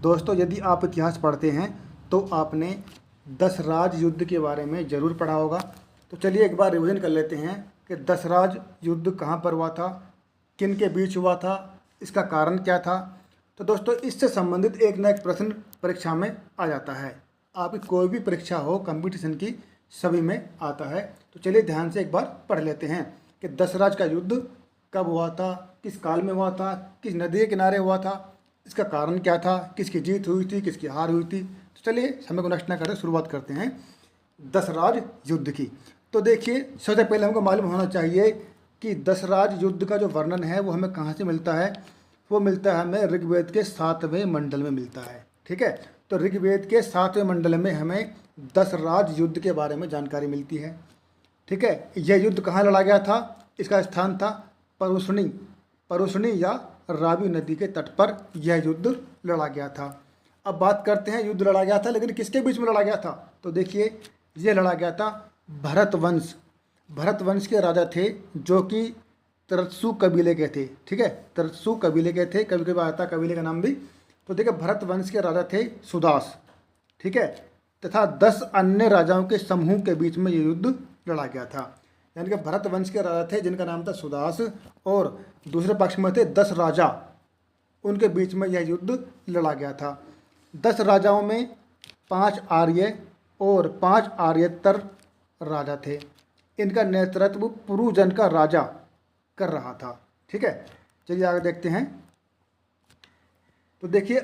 दोस्तों, यदि आप इतिहास पढ़ते हैं तो आपने दसराज युद्ध के बारे में ज़रूर पढ़ा होगा। तो चलिए एक बार रिवीजन कर लेते हैं कि दसराज युद्ध कहाँ पर हुआ था, किन के बीच हुआ था, इसका कारण क्या था। तो दोस्तों, इससे संबंधित एक न एक प्रश्न परीक्षा में आ जाता है। आपकी कोई भी परीक्षा हो कंपटीशन की, सभी में आता है। तो चलिए ध्यान से एक बार पढ़ लेते हैं कि दसराज का युद्ध कब हुआ था, किस काल में हुआ था, किस नदी के किनारे हुआ था, इसका कारण क्या था, किसकी जीत हुई थी, किसकी हार हुई थी। तो चलिए समय को नष्ट न करते शुरुआत करते हैं दसराज युद्ध की। तो देखिए, सबसे पहले हमको मालूम होना चाहिए कि दसराज युद्ध का जो वर्णन है वो हमें कहाँ से मिलता है। वो मिलता है हमें ऋग्वेद के 7वें मंडल में मिलता है। ठीक है, तो ऋग्वेद के 7वें मंडल में हमें दसराज युद्ध के बारे में जानकारी मिलती है। ठीक है, यह युद्ध कहाँ लड़ा गया था, इसका स्थान था परुष्णी या रावी नदी के तट पर यह युद्ध लड़ा गया था। अब बात करते हैं युद्ध लड़ा गया था, लेकिन किसके बीच में लड़ा गया था। तो देखिए, यह लड़ा गया था भरत वंश के राजा थे, जो कि तरत्सु कबीले के थे। ठीक है, तरत्सु कबीले के थे, कभी कभी आता कबीले का नाम भी। तो देखिए, भरत वंश के राजा थे सुदास। ठीक है, तथा 10 अन्य राजाओं के समूह के बीच में ये युद्ध लड़ा गया था। यानी कि भरत वंश के राजा थे जिनका नाम था सुदास, और दूसरे पक्ष में थे 10 राजा, उनके बीच में यह युद्ध लड़ा गया था। 10 राजाओं में 5 आर्य और 5 आर्येतर राजा थे। इनका नेतृत्व पुरुजन का राजा कर रहा था। ठीक है, चलिए आगे देखते हैं। तो देखिए,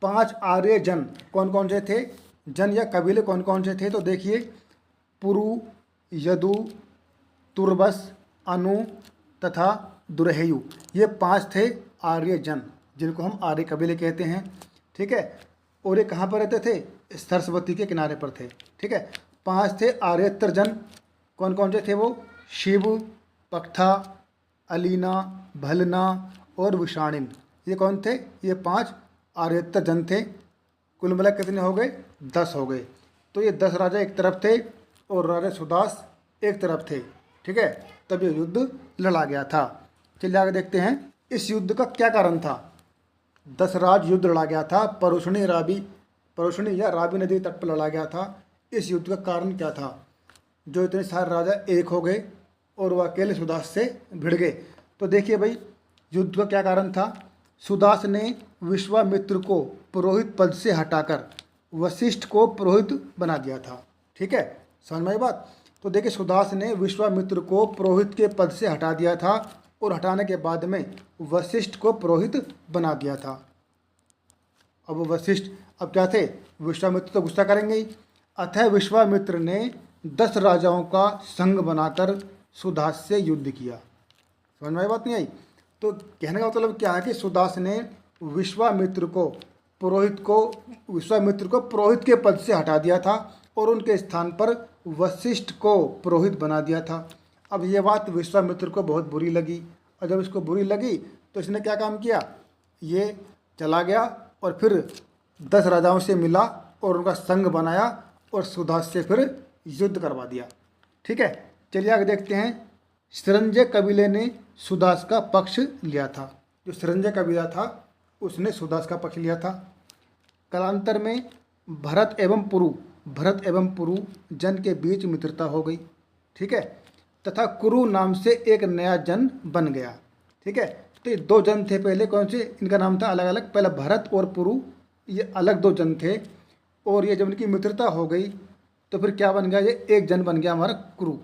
5 आर्य जन कौन कौन से थे, जन या कबीले कौन कौन से थे। तो देखिए, पुरु, यदु, तुर्बस, अनु तथा दुरहेयु, ये 5 थे आर्य जन, जिनको हम आर्य कबीले कहते हैं। ठीक है, और ये कहाँ पर रहते थे, सरस्वती के किनारे पर थे। ठीक है, 5 थे आर्येतर जन, कौन कौन से थे वो, शिव, पक्था, अलीना, भलना और विषाणिन। ये कौन थे, ये 5 आर्येतर जन थे। कुल मिला कितने हो गए, 10 हो गए। तो ये 10 राजा एक तरफ थे और राजा सुदास एक तरफ थे। ठीक है, तब ये युद्ध लड़ा गया था। चलिए आगे देखते हैं, इस युद्ध का क्या कारण था। दसराज युद्ध लड़ा गया था, परुष्णी या रावी नदी तट पर लड़ा गया था। इस युद्ध का कारण क्या था, जो इतने सारे राजा एक हो गए और वह अकेले सुदास से भिड़ गए। तो देखिए भाई, युद्ध का क्या कारण था। सुदास ने विश्वामित्र को पुरोहित पद से हटाकर वशिष्ठ को पुरोहित बना दिया था। ठीक है, समझ में आई बात। तो देखिए, सुदास ने विश्वामित्र को पुरोहित के पद से हटा दिया था और हटाने के बाद में वशिष्ठ को पुरोहित बना दिया था। अब वशिष्ठ अब क्या थे, विश्वामित्र तो गुस्सा करेंगे ही। अतः विश्वामित्र ने 10 राजाओं का संघ बनाकर सुदास से युद्ध किया। समझ में आई बात नहीं आई। तो कहने का मतलब क्या है कि सुदास ने विश्वामित्र को पुरोहित के पद से हटा दिया था और उनके स्थान पर वशिष्ठ को पुरोहित बना दिया था। अब ये बात विश्वामित्र को बहुत बुरी लगी, और जब इसको बुरी लगी तो इसने क्या काम किया, ये चला गया और फिर 10 राजाओं से मिला और उनका संघ बनाया और सुदास से फिर युद्ध करवा दिया। ठीक है, चलिए आगे देखते हैं। संजय कबीले ने सुदास का पक्ष लिया था। जो संजय कबीला था उसने सुदास का पक्ष लिया था। कालांतर में भरत एवं पुरु जन के बीच मित्रता हो गई। ठीक है, तथा कुरु नाम से एक नया जन बन गया। ठीक है, तो ये 2 जन थे पहले, कौन से, इनका नाम था अलग अलग। पहले भरत और पुरु, ये अलग 2 जन थे, और ये जब इनकी मित्रता हो गई तो फिर क्या बन गया, ये एक जन बन गया हमारा कुरु।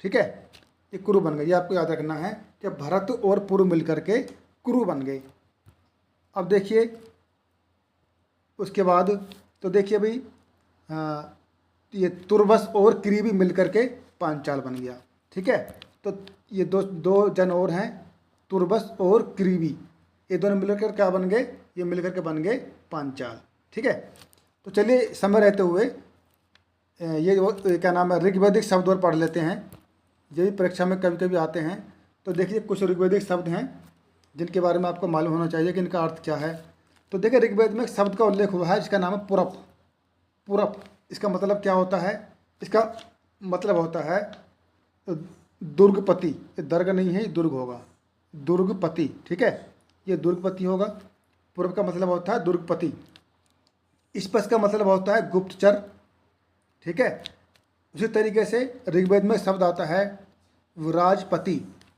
ठीक है, ये कुरु बन गए। ये आपको याद रखना है कि भरत और पुरु मिलकर के कुरु बन गए। अब देखिए उसके बाद, तो देखिए भाई, ये तुर्बस और क्रीबी मिलकर के पांचाल बन गया। ठीक है, तो ये दो जन और हैं, तुर्बस और क्रीबी, ये दोनों मिलकर क्या बन गए, ये मिलकर के बन गए पांचाल। ठीक है, तो चलिए समय रहते हुए ये क्या नाम है, ऋग्वैदिक शब्द और पढ़ लेते हैं। ये भी परीक्षा में कभी कभी आते हैं। तो देखिए, कुछ ऋग्वैदिक शब्द हैं जिनके बारे में आपको मालूम होना चाहिए कि इनका अर्थ क्या है। तो देखिए, ऋग्वेद में एक शब्द का उल्लेख हुआ है जिसका नाम है पुरप। इसका मतलब क्या होता है, इसका मतलब होता है दुर्गपति। ये दर्ग नहीं है, ये दुर्ग होगा, दुर्गपति। ठीक है, ये दुर्गपति होगा। पूर्व का मतलब होता है दुर्गपति। स्पष्ट का मतलब होता है गुप्तचर, ठीक है। उसी तरीके से ऋग्वेद में शब्द आता है विराजपति।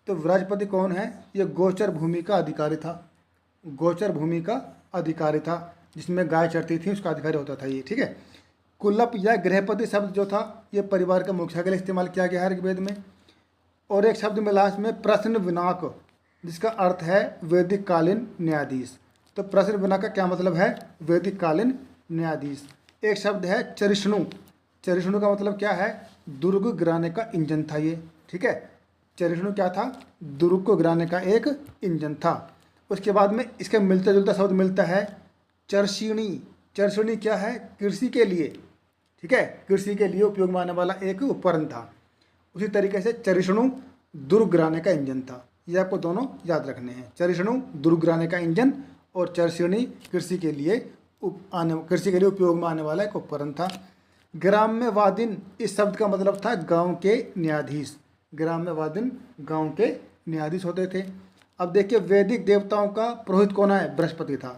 तो विराजपति कौन है? ये गोचर भूमि का अधिकारी था, गोचर भूमि का अधिकारी था, जिसमें गाय चरती थी उसका अधिकारी होता था ये, ठीक है। कुलप या गृहपति शब्द जो था ये परिवार का मुखिया के लिए इस्तेमाल किया गया है ऋग्वेद में। और एक शब्द मिला इसमें प्रश्न विनाक, जिसका अर्थ है वैदिक कालीन न्यायाधीश। तो प्रश्न विनाक का क्या मतलब है? वैदिक कालीन न्यायाधीश। एक शब्द है चरिष्णु। चरिष्णु का मतलब क्या है? दुर्ग गिराने का इंजन था ये, ठीक है। चरिष्णु क्या था? दुर्ग को गिराने का एक इंजन था। उसके बाद में इसका मिलता जुलता शब्द मिलता है चर्षिणी। चर्षिणी क्या है? कृषि के लिए, ठीक है, कृषि के लिए उपयोग में आने वाला एक उपकरण था। उसी तरीके से चरिष्णु दुर्ग गिराने का इंजन था। ये आपको दोनों याद रखने हैं, चरिष्णु दुर्ग गिराने का इंजन और चर्षिणी कृषि के लिए उपयोग में आने वाला एक उपकरण था। ग्राम्यवादिन इस शब्द का मतलब था गांव के न्यायाधीश। ग्राम्यवादिन गांव के न्यायाधीश होते थे। अब देखिए वैदिक देवताओं का पुरोहित कौन है? बृहस्पति था।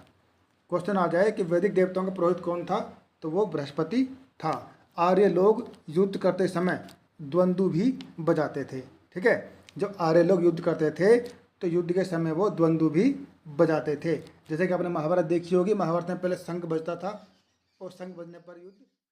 क्वेश्चन आ जाए कि वैदिक देवताओं का पुरोहित कौन था, तो वो बृहस्पति था। आर्य लोग युद्ध करते समय द्वंद्व भी बजाते थे, ठीक है। जो आर्य लोग युद्ध करते थे तो युद्ध के समय वो द्वंद्व भी बजाते थे। जैसे कि आपने महाभारत देखी होगी, महाभारत में पहले शंख बजता था और शंख बजने पर युद्ध